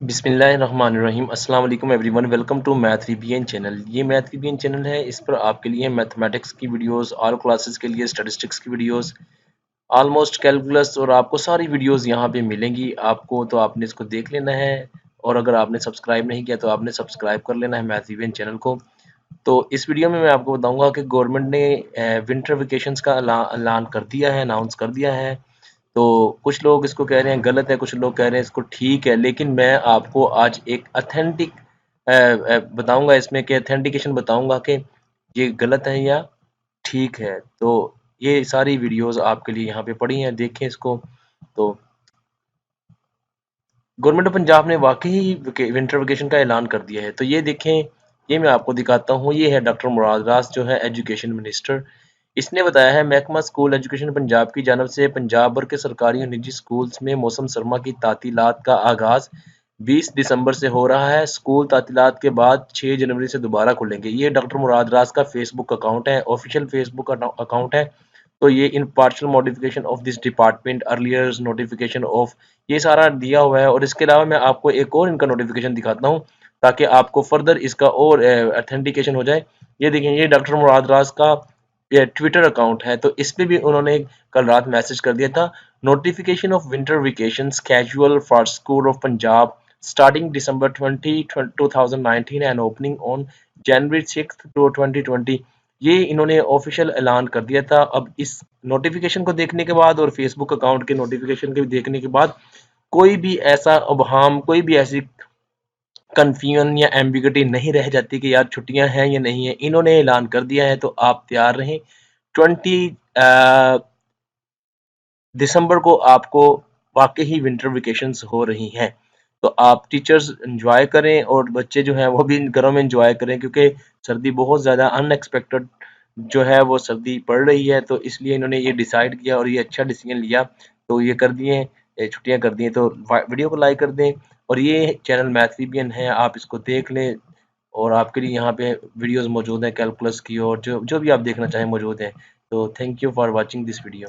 बिस्मिल्लाहिर्रहमानिर्रहीम अस्सलाम वालेकुम everyone welcome to math VBN channel. ये मैथ वीबीएन चैनल है। इस पर आपके लिए मैथमेटिक्स की वीडियोस, ऑल क्लासेस के लिए स्टैटिस्टिक्स की वीडियोस, ऑलमोस्ट कैलकुलस और आपको सारी वीडियोस यहाँ पे मिलेंगी। आपको तो आपने इसको देख लेना है और अगर आपने सब्सक्राइब नहीं किया तो आपने सब्सक्राइब कर लेना है मैथ वीबीएन चैनल को। तो इस वीडियो में मैं आपको बताऊंगा कि गवर्नमेंट ने विंटर वेकेशंस का ऐलान कर दिया है, अनाउंस कर दिया है। तो कुछ लोग इसको कह रहे हैं गलत है, कुछ लोग कह रहे हैं इसको ठीक है, लेकिन मैं आपको आज एक अथेंटिक बताऊंगा इसमें कि अथेंटिकेशन बताऊंगा कि ये गलत है या ठीक है। तो ये सारी वीडियोस आपके लिए यहाँ पे पड़ी हैं, देखें इसको। तो गवर्नमेंट ऑफ पंजाब ने वाकई विंटर वेकेशन का ऐलान कर दिया है। तो ये देखें, ये मैं आपको दिखाता हूँ। ये है डॉक्टर मुराद रास जो है एजुकेशन मिनिस्टर। इसने बताया है महकमा स्कूल एजुकेशन पंजाब की जानब से पंजाब भर के सरकारी और निजी स्कूल्स में मौसम सरमा की तातीलात का आगाज 20 दिसंबर से हो रहा है। स्कूल तातीलात के बाद 6 जनवरी से दोबारा खुलेंगे। ये डॉक्टर मुराद रास का फेसबुक अकाउंट है, ऑफिशियल फेसबुक अकाउंट है। तो ये in partial modification of this department earlier notification of, ये सारा दिया हुआ है। और इसके अलावा मैं आपको एक और इनका नोटिफिकेशन दिखाता हूँ ताकि आपको फर्दर इसका और अथेंटिकेशन हो जाए। ये देखें, ये डॉक्टर मुराद राज का ये ट्विटर अकाउंट है। तो इस पे भी उन्होंने कल रात मैसेज कर दिया था, notification of winter vacations casual for school of Punjab starting December 2019 and opening on January 6 2020। ये इन्होंने ऑफिशियल ऐलान कर दिया था। अब इस नोटिफिकेशन को देखने के बाद और फेसबुक अकाउंट के नोटिफिकेशन के देखने के बाद कोई भी ऐसा अबहाम, कोई भी ऐसी कन्फ्यूजन या एम्बिगिटी नहीं रह जाती कि यार छुट्टियां हैं या नहीं है। इन्होंने ऐलान कर दिया है, तो आप तैयार रहें। 20 दिसंबर को आपको वाकई ही विंटर वेकेशंस हो रही हैं। तो आप टीचर्स एंजॉय करें और बच्चे जो हैं वो भी घरों में एंजॉय करें, क्योंकि सर्दी बहुत ज़्यादा अनएक्सपेक्टेड जो है वो सर्दी पड़ रही है। तो इसलिए इन्होंने ये डिसाइड किया और ये अच्छा डिसीजन लिया। तो ये कर दिए, छुट्टियां कर दी हैं। तो वीडियो को लाइक कर दें और ये चैनल मैथ वीबीएन है, आप इसको देख लें। और आपके लिए यहाँ पे वीडियोस मौजूद हैं कैलकुलस की, और जो जो भी आप देखना चाहें मौजूद हैं। तो thank you for watching this video.